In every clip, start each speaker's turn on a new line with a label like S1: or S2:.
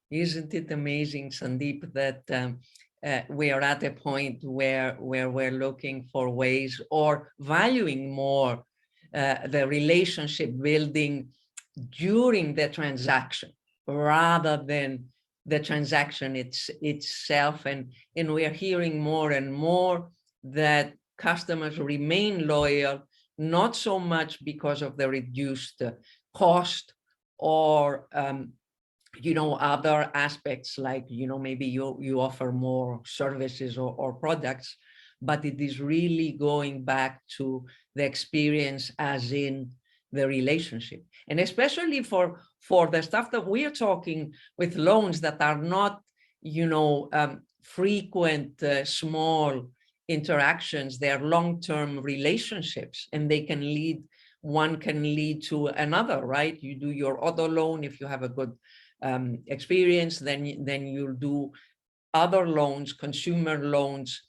S1: Isn't it amazing, Sandeep, that we are at a point where we're looking for ways or valuing more the relationship building during the transaction rather than the transaction itself. And we are hearing more and more that customers remain loyal, not so much because of the reduced cost or other aspects like, maybe you offer more services or products, but it is really going back to the experience as in the relationship. And especially for the stuff that we are talking with loans that are not, frequent, small interactions, they are long-term relationships, and they can lead, one can lead to another, right? You do your auto loan. If you have a good experience, then you'll do other loans, consumer loans,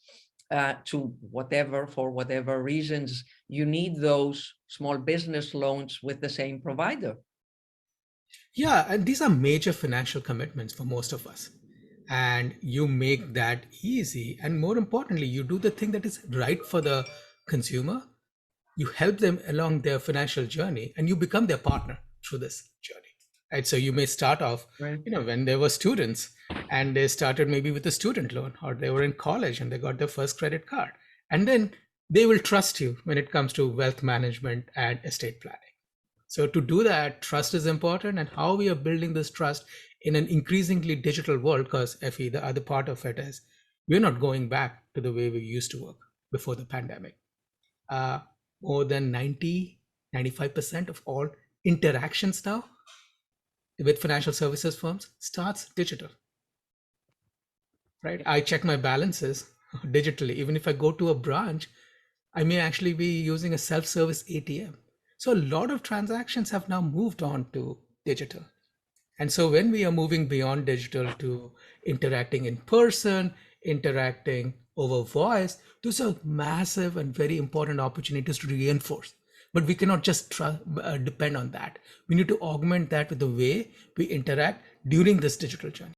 S1: to for whatever reasons you need those small business loans with the same provider.
S2: Yeah, and these are major financial commitments for most of us. And you make that easy. And more importantly, you do the thing that is right for the consumer. You help them along their financial journey and you become their partner through this journey. Right. So you may start off,
S1: Right.
S2: when they were students and they started maybe with a student loan, or they were in college and they got their first credit card. And then they will trust you when it comes to wealth management and estate planning. So to do that, trust is important, and how we are building this trust in an increasingly digital world, because Effie, the other part of it is we're not going back to the way we used to work before the pandemic. Uh, More than 95% of all interactions now with financial services firms starts digital, right? I check my balances digitally. Even if I go to a branch, I may actually be using a self-service ATM. So a lot of transactions have now moved on to digital. And so when we are moving beyond digital to interacting in person, interacting over voice, those are massive and very important opportunities to reinforce. But we cannot just depend on that. We need to augment that with the way we interact during this digital journey.